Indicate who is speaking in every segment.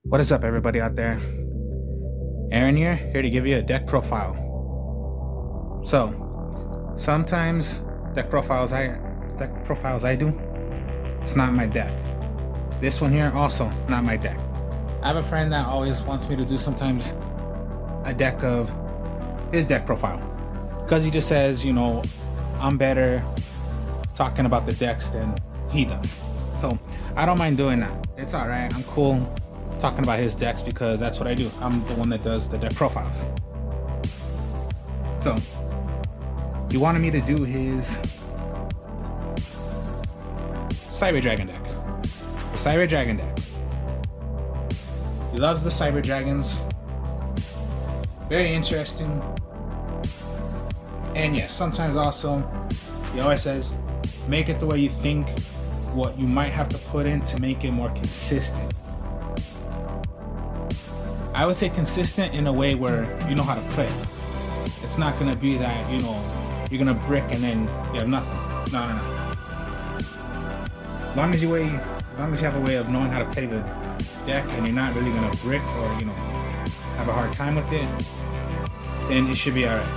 Speaker 1: What is up, everybody out there? Aaron here to give you a deck profile. So, sometimes deck profiles I do, it's not my deck. This one here, also not my deck. I have a friend that always wants me to do sometimes a deck of his deck profile, because he just says, you know, I'm better talking about the decks than he does. So I don't mind doing that. It's all right. I'm cool talking about his decks because that's what I do. I'm the one that does the deck profiles. So he wanted me to do his Cyber Dragon deck. The Cyber Dragon deck. He loves the Cyber Dragons. Very interesting. And yes, sometimes also, he always says, make it the way you think, what you might have to put in to make it more consistent. I would say consistent in a way where you know how to play. It's not gonna be that, you know, you're gonna brick and then you have nothing. No. As long as you have a way of knowing how to play the deck and you're not really gonna brick or, you know, have a hard time with it, then it should be alright.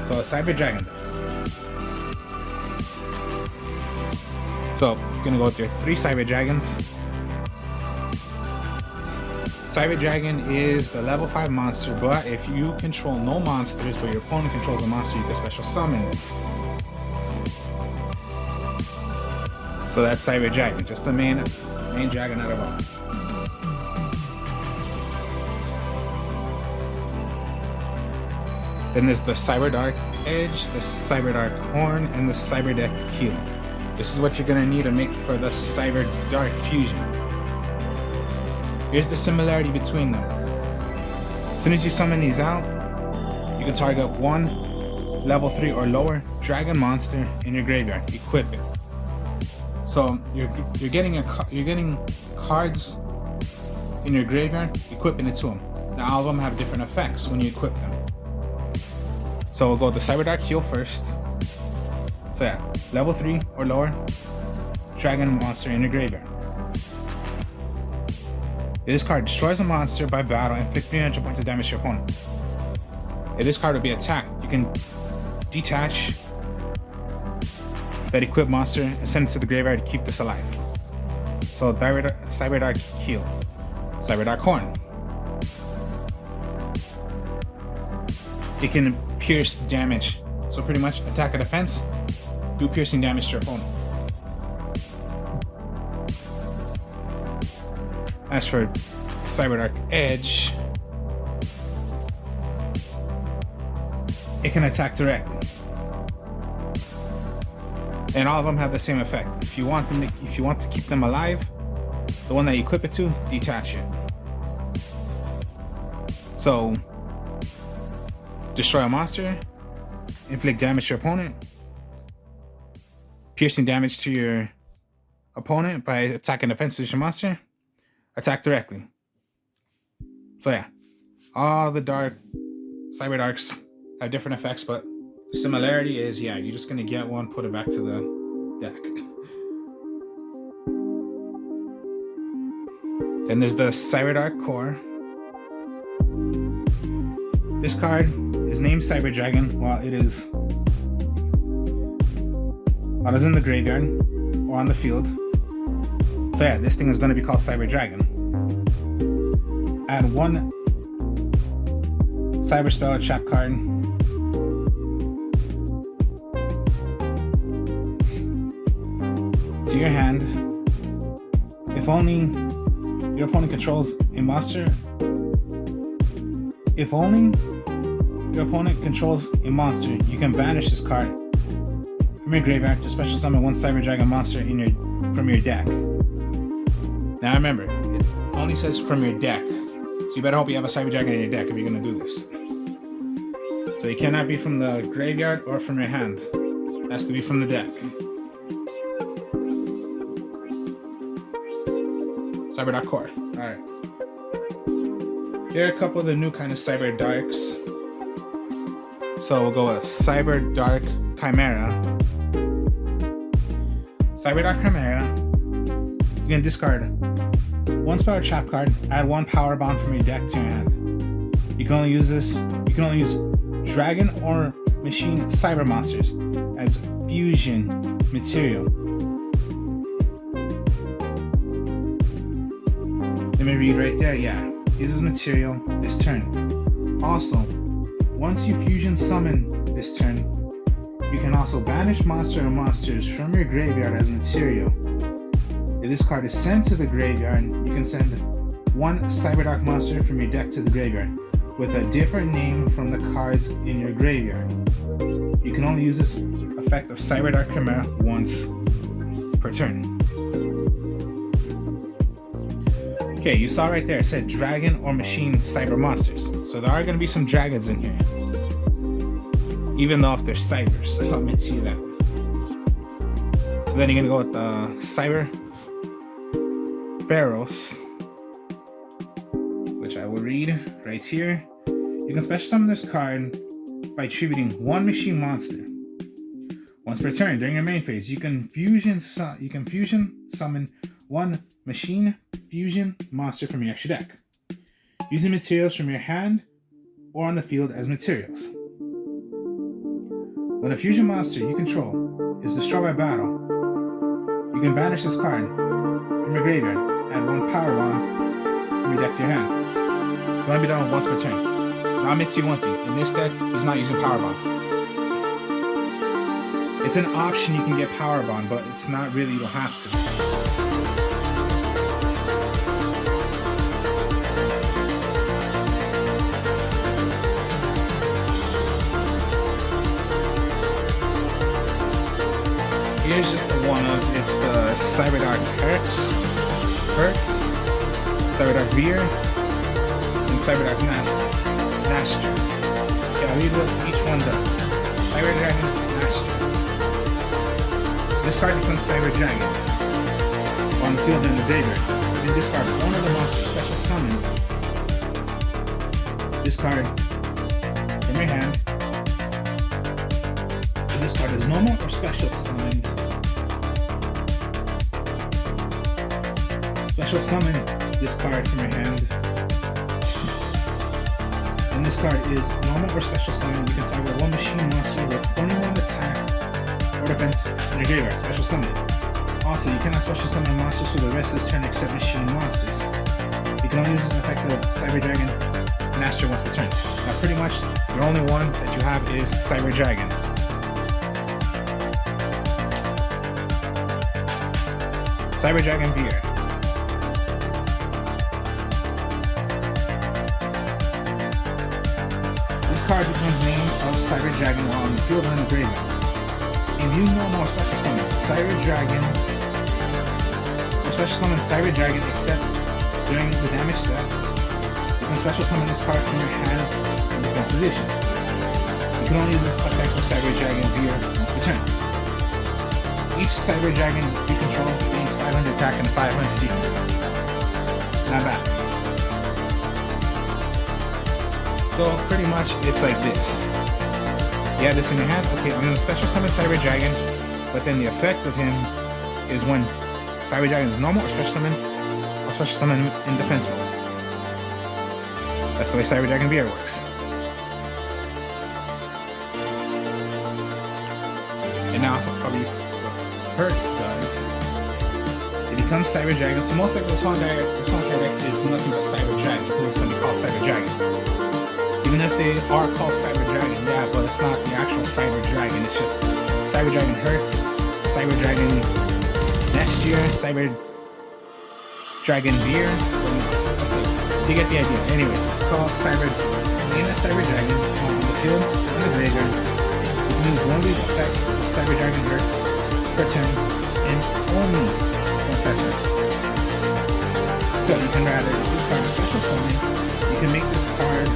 Speaker 1: So a Cyber Dragon deck. So you're gonna go with your 3 Cyber Dragons. Cyber Dragon is the level 5 monster, but if you control no monsters, but your opponent controls a monster, you can special summon this. So that's Cyber Dragon, just the main dragon out of all. Then there's the CyberDark Edge, the CyberDark Horn, and the CyberDark Heel. This is what you're gonna need to make for the CyberDark Fusion. Here's the similarity between them. As soon as you summon these out, you can target one level 3 or lower dragon monster in your graveyard. Equip it. So you're getting cards in your graveyard, equipping it to them. Now all of them have different effects when you equip them. So we'll go with the CyberDark Heel first. So yeah, level 3 or lower dragon monster in your graveyard. This card destroys a monster by battle and inflict 300 points of damage to your opponent. If this card will be attacked, you can detach that equipped monster and send it to the graveyard to keep this alive. So CyberDark Heel, CyberDark Horn. It can pierce damage. So pretty much attack or defense, do piercing damage to your opponent. As for CyberDark Edge, it can attack directly, and all of them have the same effect. If you want to keep them alive, the one that you equip it to, detach it. So, destroy a monster, inflict damage to your opponent, piercing damage to your opponent by attacking a defense position monster. Attack directly. So yeah, all the CyberDarks have different effects, but the similarity is, yeah, you're just gonna get one, put it back to the deck. Then there's the CyberDark Core. This card is named Cyber Dragon while it's in the graveyard or on the field. So yeah, this thing is going to be called Cyber Dragon. Add 1 Cyber Spell or Trap card. To your hand. If only your opponent controls a monster. If only your opponent controls a monster, you can banish this card from your graveyard to special summon 1 Cyber Dragon monster from your deck. Now remember, it only says from your deck, so you better hope you have a Cyber Dragon in your deck if you're going to do this. So it cannot be from the graveyard or from your hand. It has to be from the deck. CyberDark Core. Alright. Here are a couple of the new kind of CyberDarks. So we'll go with CyberDark Chimera. CyberDark Chimera. You can discard one spell or trap card, add one power bond from your deck to your hand. You can only use this. You can only use dragon or machine cyber monsters as fusion material. Let me read right there. Yeah, uses material this turn. Also, once you fusion summon this turn, you can also banish monster or monsters from your graveyard as material. If this card is sent to the graveyard, you can send one CyberDark monster from your deck to the graveyard with a different name from the cards in your graveyard. You can only use this effect of CyberDark Chimera once per turn. Okay, you saw right there, it said dragon or machine cyber monsters. So there are going to be some dragons in here. Even though if they're cybers, so I'll admit to you that. So then you're going to go with the cyber Pharaohs, which I will read right here. You can special summon this card by attributing one machine monster. Once per turn during your main phase, you can fusion summon one machine fusion monster from your extra deck, using materials from your hand or on the field as materials. When a fusion monster you control is destroyed by battle, you can banish this card from your graveyard, add one power bond from your deck to your hand. It can only be done once per turn. Now I'll admit to you one thing, in this deck, he's not using power bond. It's an option, you can get power bond, but it's not really, you don't have to. Here's just the one of, it's the CyberDark Hertz, CyberDark Veer, and CyberDark Master. Okay, I'll read what each one does. Cyber Dragon, Master. This card becomes Cyber Dragon on the field in the graveyard. You discard one of the monsters special summon. This card from your hand. If this card is normal or special summoned, special summon this card from your hand. And this card is normal or special summon. You can target one machine monster with only one attack or defense in your graveyard. Special summon. Also, you cannot special summon monsters for the rest of this turn except machine monsters. You can only use this effect of Cyber Dragon Master once per turn. Now, pretty much the only one that you have is Cyber Dragon. Cyber Dragon Veer. This card becomes name of Cyber Dragon while on the field or in the graveyard. If you no more special summon Cyber Dragon, or special summon Cyber Dragon except during the damage step, you can special summon this card from your hand in defense position. You can only use this effect of Cyber Dragon Veer once per turn. Each Cyber Dragon you control gains 500 attack and 500 defense. Not bad. So pretty much it's like this. You have this in your hand. Okay, I'm going to special summon Cyber Dragon, but then the effect of him is when Cyber Dragon is normal or special summon, I'll special summon him in defense mode. That's the way Cyber Dragon VR works. And now probably Hertz does. It becomes Cyber Dragon, so most likely this one deck is nothing but Cyber Dragon, who it's going to be called Cyber Dragon. Even if they are called Cyber Dragon, yeah, but it's not the actual Cyber Dragon, it's just Cyber Dragon Hertz, Cyber Dragon next year, Cyber Dragon Veer. Okay, so you get the idea. Anyways, it's called Cyber Dragon on the field, in the graveyard. You can use one of these effects, Cyber Dragon Hertz, per turn, and only once that turn. So you can rather discard a special summon, you can make this card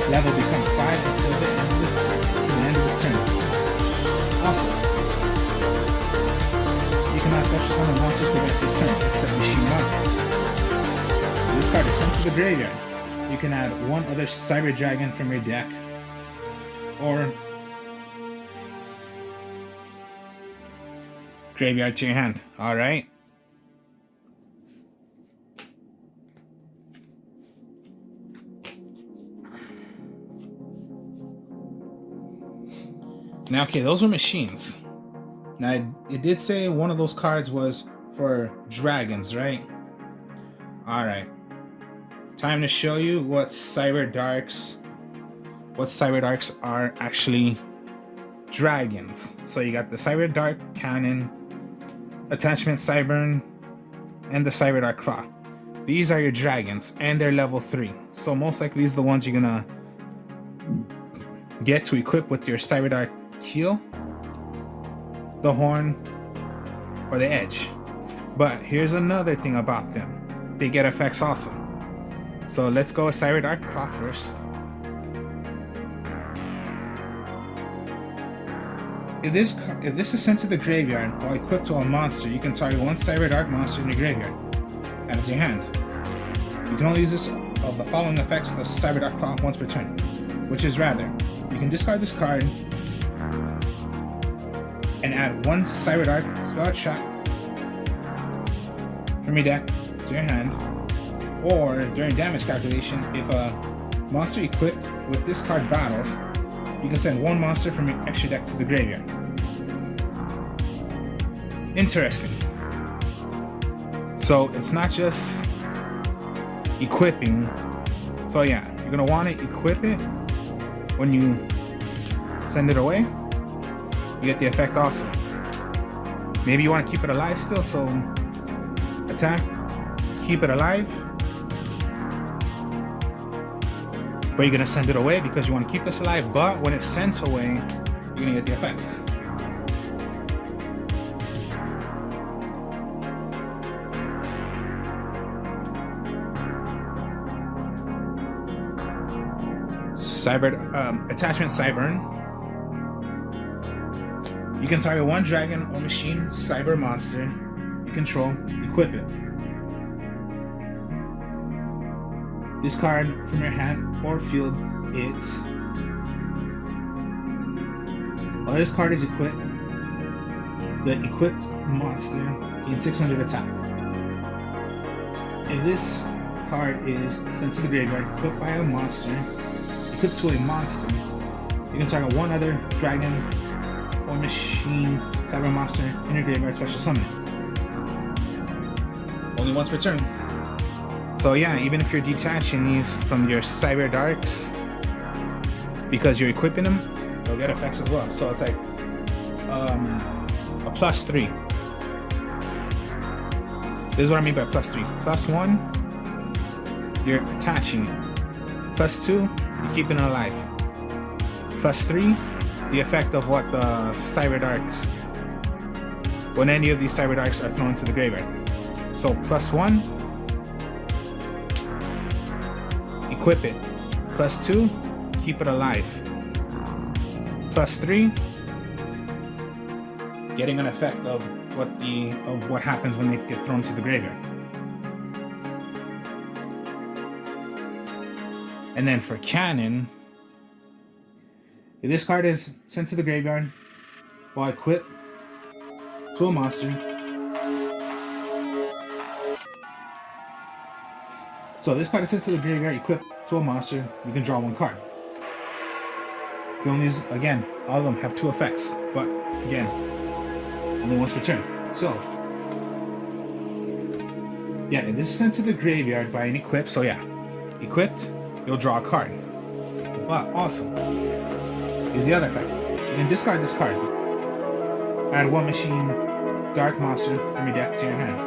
Speaker 1: level become 5 until the end of this turn. Also, you cannot special summon monsters for the rest of this turn, except machine monsters. When this card is sent to the graveyard, you can add one other Cyber Dragon from your deck, or graveyard to your hand. All right. Now, okay, those were machines. Now, it did say one of those cards was for dragons, right? All right. Time to show you what CyberDarks are actually dragons. So you got the CyberDark Cannon, Attachment Cybern, and the CyberDark Claw. These are your dragons, and they're level 3. So most likely these are the ones you're gonna get to equip with your CyberDark Keel, the Horn, or the Edge. But here's another thing about them. They get effects also. So let's go with CyberDark Claw first. If this is sent to the graveyard while equipped to a monster, you can target one CyberDark monster in your graveyard. Add it to your hand. You can only use this of the following effects of CyberDark Claw once per turn, which is rather, you can discard this card and add one CyberDark Spell Shot from your deck to your hand, or during damage calculation, if a monster equipped with this card battles, you can send one monster from your extra deck to the graveyard. Interesting. So it's not just equipping. So yeah, you're gonna want to equip it when you send it away. You get the effect also. Maybe you want to keep it alive still, so attack, keep it alive. But you're gonna send it away because you want to keep this alive, but when it's sent away, you're gonna get the effect. Attachment Cybern. You can target one dragon or machine cyber monster you control, equip it. Discard from your hand or field it. While this card is equipped, the equipped monster gains 600 attack. If this card is sent to the graveyard, equipped by a monster, equipped to a monster, you can target one other dragon or machine cyber monster in your graveyard, special summon it. Only once per turn. So yeah, even if you're detaching these from your CyberDarks, because you're equipping them, they'll get effects as well. So it's like a +3. This is what I mean by +3. +1, you're attaching it. +2, you're keeping it alive. +3, the effect of what the CyberDarks, when any of these CyberDarks are thrown to the graveyard. So +1, equip it. +2, keep it alive. +3, getting an effect of what happens when they get thrown to the graveyard. And then for Cannon, if this card is sent to the graveyard while equipped to a monster, so if this card is sent to the graveyard equipped to a monster, you can draw one card. You can only use, again, all of them have 2 effects, but again, only once per turn. So yeah, if this is sent to the graveyard by an equip, so yeah, equipped, you'll draw a card. But also, here's the other effect. You can discard this card. Add one machine dark monster from your deck to your hand.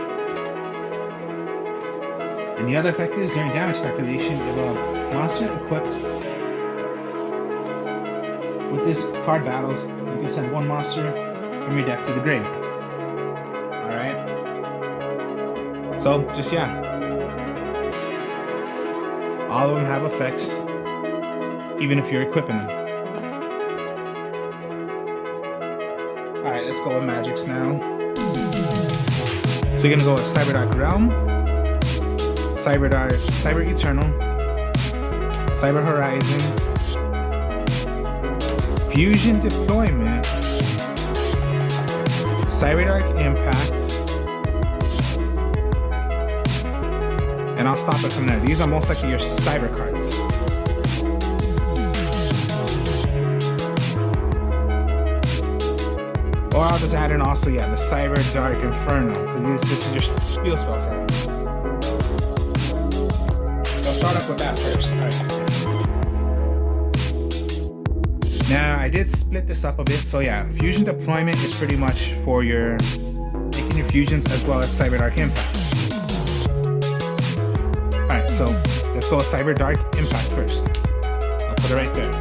Speaker 1: And the other effect is, during damage calculation, if a monster equipped with this card battles, you can send one monster from your deck to the graveyard. Alright? So, just yeah. All of them have effects, even if you're equipping them. Alright, let's go with magics now. So you're gonna go with CyberDark Realm, Cyber Eternal, Cyber Horizon, Fusion Deployment, CyberDark Impact, and I'll stop it from there. These are most likely your cyber cards. Or I'll just add in also, yeah, the CyberDark Inferno, because this is your field spell for them. So I'll start off with that first. All right. Now, I did split this up a bit, so yeah, Fusion Deployment is pretty much for your making your fusions as well as CyberDark Impact. Alright, so let's go with CyberDark Impact first. I'll put it right there.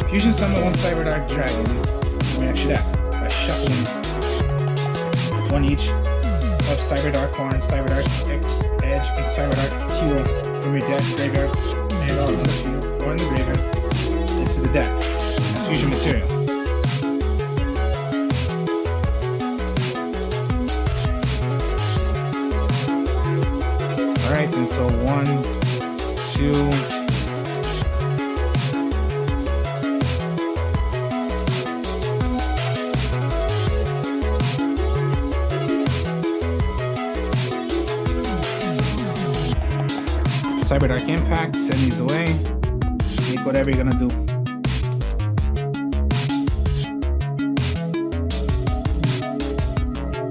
Speaker 1: Fusion summon one CyberDark Dragon. Reaction that by shuffling one each of CyberDark Horn, CyberDark Edge, and CyberDark Keel from your deck, graveyard, and on the field or in the graveyard into the deck. That's fusion material. Alright, and so 1, 2. CyberDark Impact, send these away. Make whatever you're gonna do.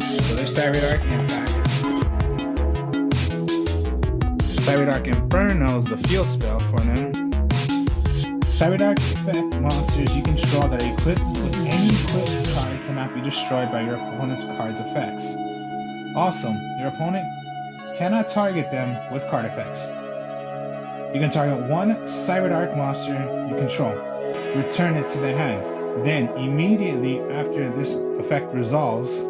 Speaker 1: So there's CyberDark Impact. CyberDark Inferno is the field spell for them. CyberDark effect monsters you control that are equipped with any equipped card cannot be destroyed by your opponent's card's effects. Also, your opponent cannot target them with card effects. You can target one CyberDark monster you control, return it to their hand. Then, immediately after this effect resolves,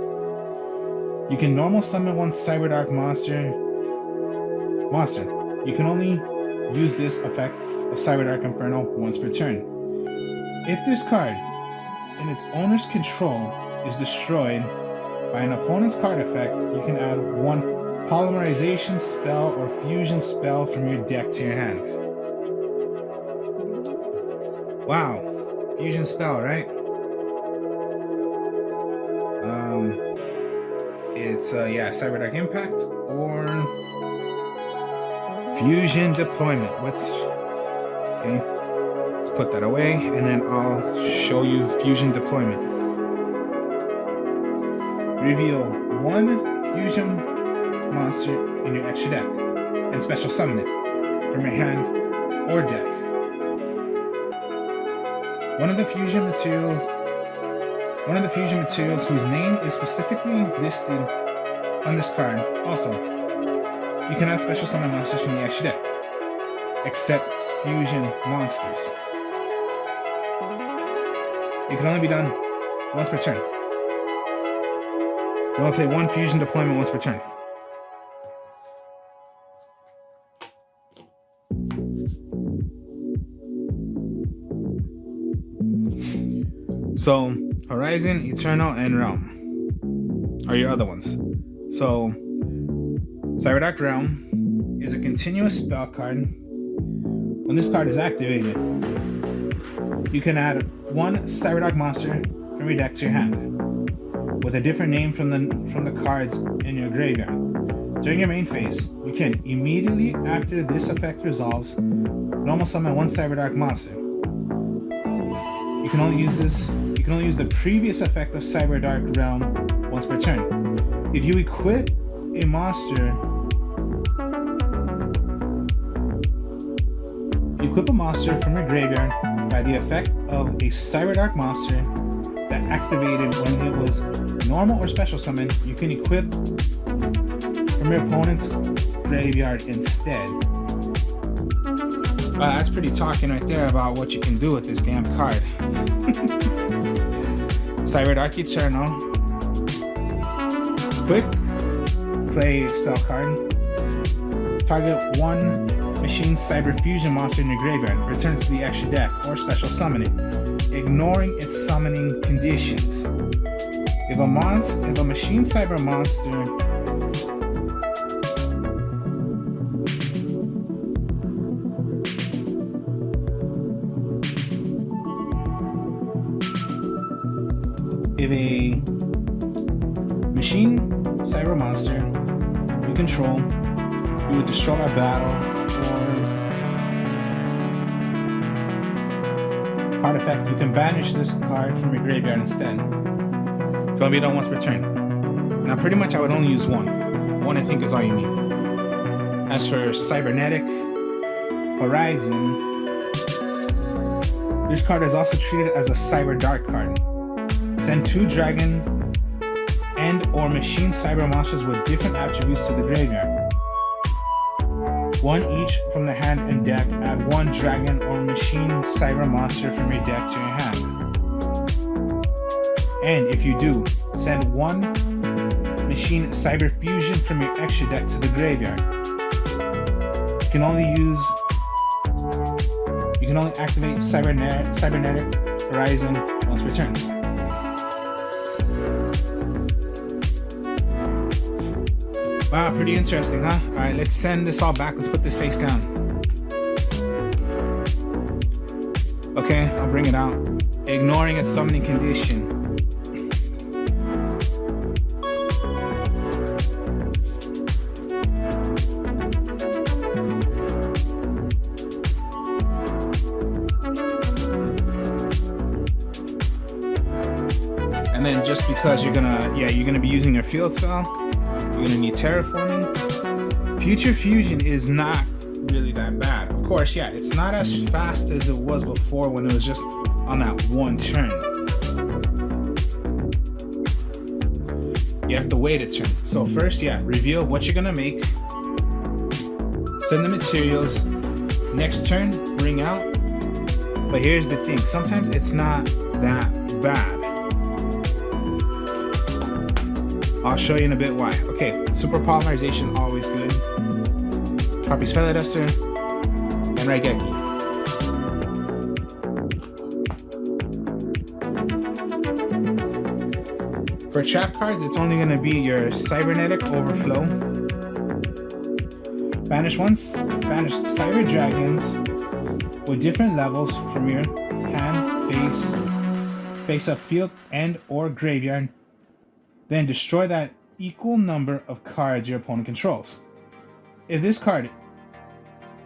Speaker 1: you can normal summon one CyberDark monster. You can only use this effect of CyberDark Inferno once per turn. If this card in its owner's control is destroyed by an opponent's card effect, you can add one polymerization spell or fusion spell from your deck to your hand. Wow, fusion spell, right? It's yeah, CyberDark Impact or Fusion Deployment. Okay, let's put that away, and then I'll show you Fusion Deployment. Reveal one fusion monster in your extra deck and special summon it from your hand or deck. One of the fusion materials whose name is specifically listed on this card. Also, you cannot special summon monsters from the extra deck, except fusion monsters. It can only be done once per turn. You only play one fusion deployment once per turn. So, Horizon, Eternal, and Realm are your other ones. So, CyberDark Realm is a continuous spell card. When this card is activated, you can add one CyberDark monster from your deck to your hand, with a different name from the cards in your graveyard. During your main phase, you can immediately after this effect resolves, normal summon one CyberDark monster. You can only use the previous effect of CyberDark Realm once per turn. If you equip a monster from your graveyard by the effect of a CyberDark monster that activated when it was normal or special summon, you can equip from your opponent's graveyard instead. Wow, that's pretty talking right there about what you can do with this damn card. CyberDark Eternal. Quick play spell card. Target one machine cyber fusion monster in your graveyard. Return to the extra deck or special summon it, ignoring its summoning conditions. If a machine cyber monster If a machine cyber monster you control, you would destroy by battle or card effect. You can banish this card from your graveyard instead. It's gonna be done once per turn. Now, pretty much I would only use one. One I think is all you need. As for Cybernetic Horizon, this card is also treated as a CyberDark card. Send 2 dragon and or machine cyber monsters with different attributes to the graveyard. 1 each from the hand and deck. Add 1 dragon or machine cyber monster from your deck to your hand. And if you do, send 1 machine cyber fusion from your extra deck to the graveyard. You can only activate Cybernetic Horizon once per turn. Wow, pretty interesting, huh? Alright, let's send this all back. Let's put this face down. Okay, I'll bring it out. Ignoring its summoning condition. And then just because you're gonna be using your field spell, you're gonna need terraforming. Future Fusion is not really that bad. Of course, yeah, it's not as fast as it was before when it was just on that one turn. You have to wait a turn. So first, yeah, reveal what you're gonna make. Send the materials. Next turn, bring out. But here's the thing, sometimes it's not that bad. I'll show you in a bit why. Okay, super polymerization, always good. Harpy Spelleduster, and Raigeki. For trap cards, it's only going to be your Cybernetic Overflow. Banish Cyber Dragons with different levels from your hand, face up, field, and or graveyard. Then destroy that equal number of cards your opponent controls. If this card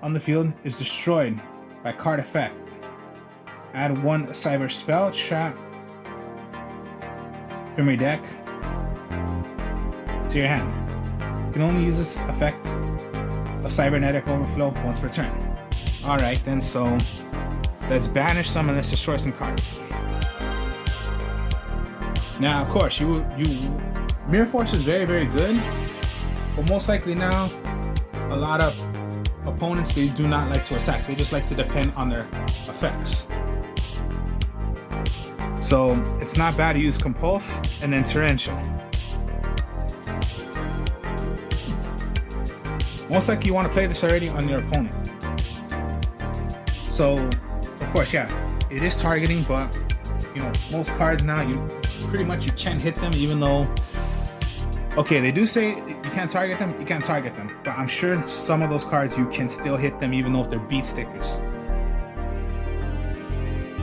Speaker 1: on the field is destroyed by card effect, add 1 cyber spell trap from your deck to your hand. You can only use this effect of Cybernetic Overflow once per turn. Alright then, so let's banish some and let's destroy some cards. Now, of course, Mirror Force is very, very good, but most likely now, a lot of opponents, they do not like to attack. They just like to depend on their effects. So it's not bad to use Compulse and then Torrential. Most likely you want to play this already on your opponent. So, of course, yeah, it is targeting, but you know, most cards now, you can't hit them, even though, okay, they do say you can't target them, but I'm sure some of those cards you can still hit them even though if they're beat stickers.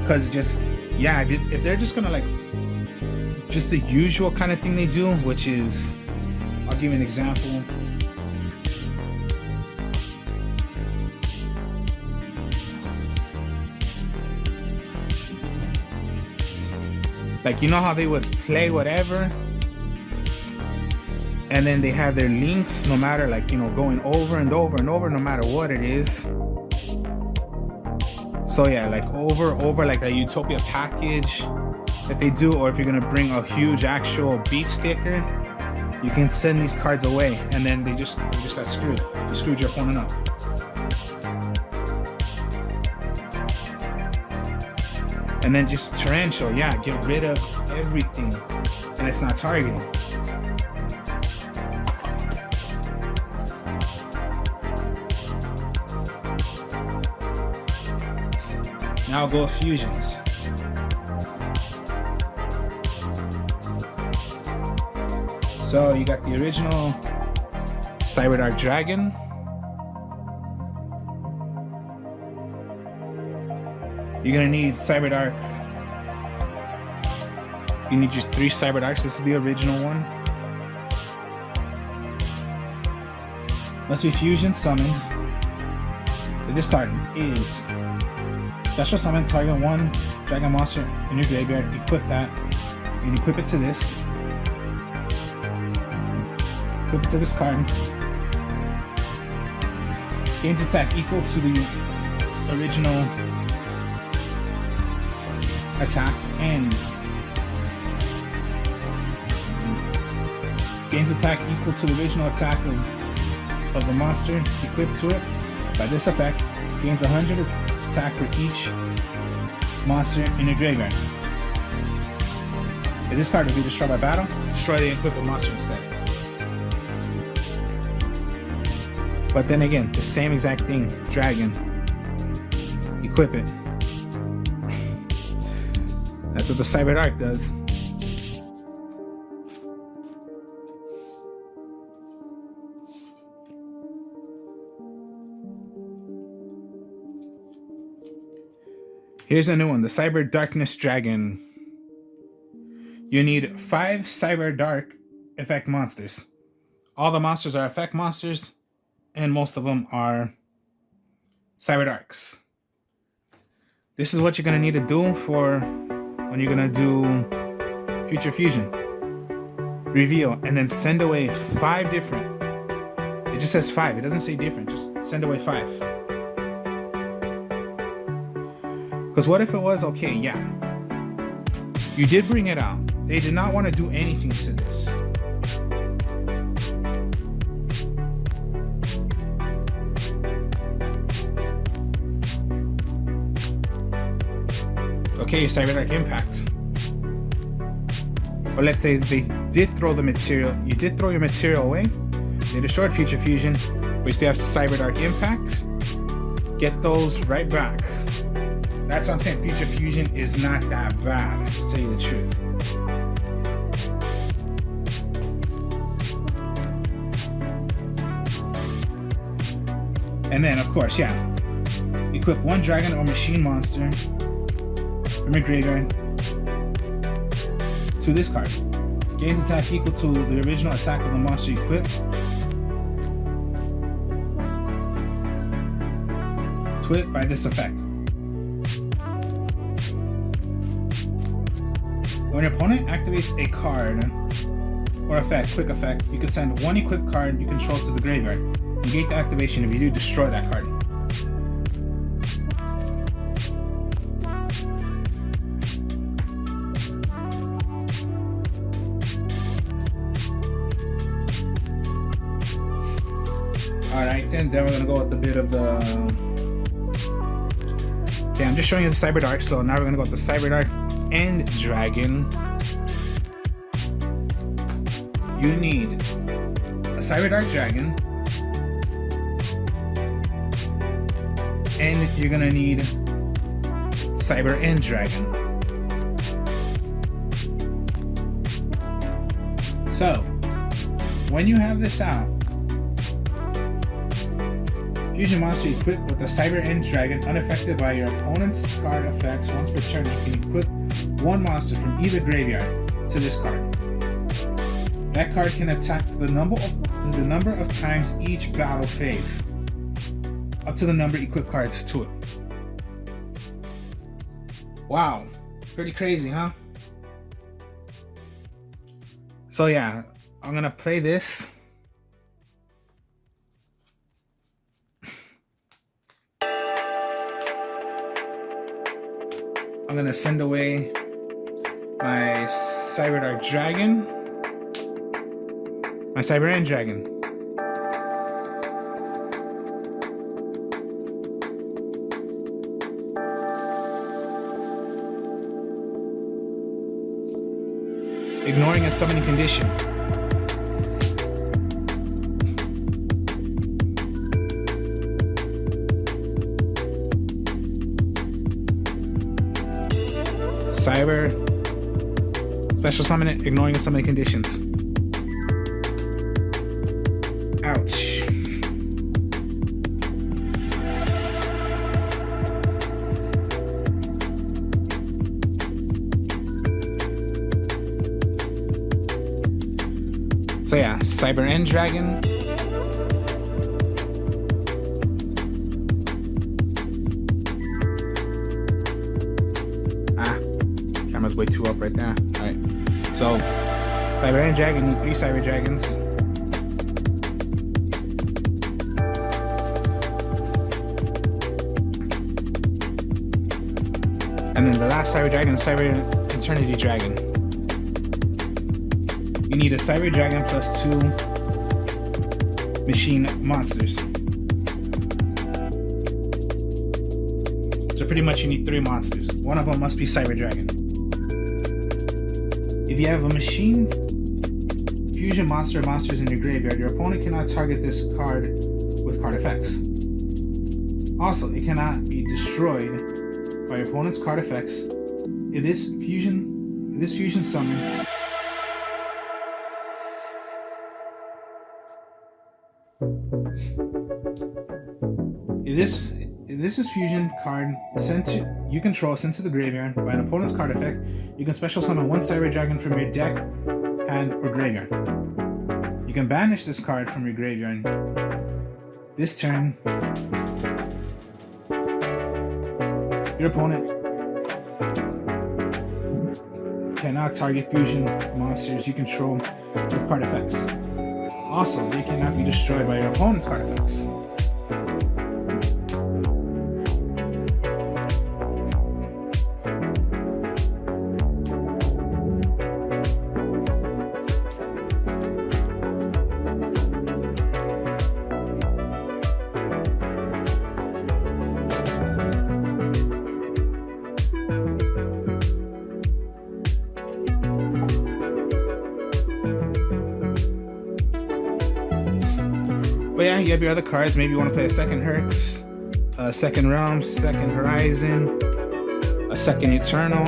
Speaker 1: Because just, yeah, if they're just gonna like, just the usual kind of thing they do, which is, I'll give you an example. Like, you know how they would play whatever, and then they have their links, no matter, like, you know, going over and over and over, no matter what it is. So yeah, like over like a Utopia package that they do, or if you're gonna bring a huge actual beat sticker, you can send these cards away, and then they just got screwed. You screwed your opponent up. And then just Torrential, yeah, get rid of everything, and it's not targeting. Now go fusions. So you got the original CyberDark Dragon. You're gonna need CyberDark. You need just 3 CyberDarks. This is the original one. Must be fusion summoned. This card is special summon, target one dragon monster in your graveyard, equip that, and equip it to this. Equip it to this card. Gains attack equal to the original attack, and gains attack equal to the original attack of the monster equipped to it. By this effect, gains 100 attack for each monster in your graveyard. If this card will be destroyed by battle, destroy the equipped monster instead. But then again, the same exact thing, dragon. Equip it. That's what the CyberDark does. Here's a new one, the Cyber Darkness Dragon. You need 5 CyberDark effect monsters. All the monsters are effect monsters, and most of them are CyberDarks. This is what you're going to need to do for when you're going to do Future Fusion. Reveal, and then send away 5 different. It just says 5, it doesn't say different, just send away 5. Because what if it was, okay, yeah, you did bring it out. They did not want to do anything to this. Okay, your CyberDark Impact. Or let's say they did throw the material, you did throw your material away, they destroyed Future Fusion, but you still have CyberDark Impact. Get those right back. That's what I'm saying, Future Fusion is not that bad, to tell you the truth. And then, of course, yeah, equip 1 dragon or machine monster from your graveyard to this card. Gains attack equal to the original attack of the monster equipped. To it by this effect. When your opponent activates a card or effect, quick effect, you can send 1 equipped card you control to the graveyard. Negate the activation. If you do, destroy that card. Alright, then we're going to go with a bit of the... Okay, I'm just showing you the CyberDark, so now we're going to go with the CyberDark and Dragon. You need a CyberDark Dragon, and you're gonna need Cyber and Dragon. So, when you have this out, Fusion monster equipped with the Cyber and Dragon, unaffected by your opponent's card effects. Once per turn, you can equip 1 monster from either graveyard to this card. That card can attack to the number of times each battle phase, up to the number equipped cards to it. Wow, pretty crazy, huh? So yeah, I'm gonna play this. I'm gonna send away my CyberDark Dragon, my Cyber and Dragon. Ignoring its summoning condition. Cyber, special summon it, ignoring its summoning conditions. Ouch. So yeah, Cyber and Dragon. camera's way too up right there. All right, so CyberDark Dragon, need 3 Cyber Dragons. And then the last Cyber Dragon is Cyber Eternity Dragon. You need a Cyber Dragon plus 2 machine monsters. So pretty much you need 3 monsters. One of them must be Cyber Dragon. If you have a machine fusion monsters in your graveyard, your opponent cannot target this card with card effects. Also, it cannot be destroyed by your opponent's card effects if this fusion summon if this fusion card is you control sent to the graveyard by an opponent's card effect, you can special summon 1 Cyber Dragon from your deck, hand, or graveyard. You can banish this card from your graveyard. This turn, your opponent cannot target fusion monsters you control with card effects. Also, they cannot be destroyed by your opponent's card effects. But yeah, you have your other cards. Maybe you want to play a second Herx, a second Realm, second Horizon, a second Eternal.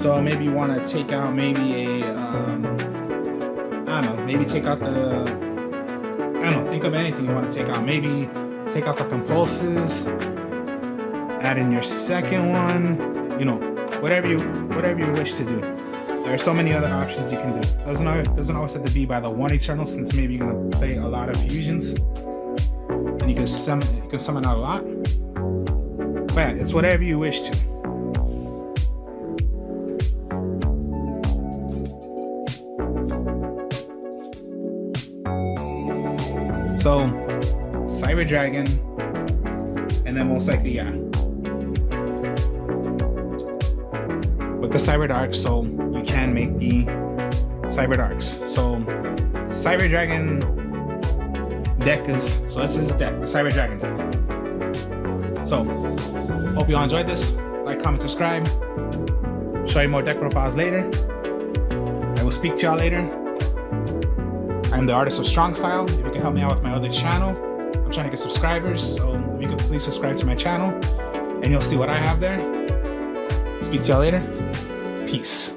Speaker 1: So maybe you want to take out maybe a, I don't know, maybe take out the, I don't know, think of anything you want to take out. Maybe take out the Compulses, add in your second one, you know, whatever you wish to do. There are so many other options you can do. Doesn't always have to be by the 1 Eternal, since maybe you're gonna play a lot of fusions, and you can summon out a lot. But yeah, it's whatever you wish to. So, Cyber Dragon, and then most likely, yeah, with the CyberDark, so you can make the CyberDarks. So Cyber Dragon deck is, so this is the deck, the Cyber Dragon deck. So hope you all enjoyed this. Like, comment, subscribe. Show you more deck profiles later. I will speak to y'all later. I'm the Artist of Strong Style. If you can help me out with my other channel, I'm trying to get subscribers, so if you could please subscribe to my channel and you'll see what I have there. Speak to y'all later. Peace.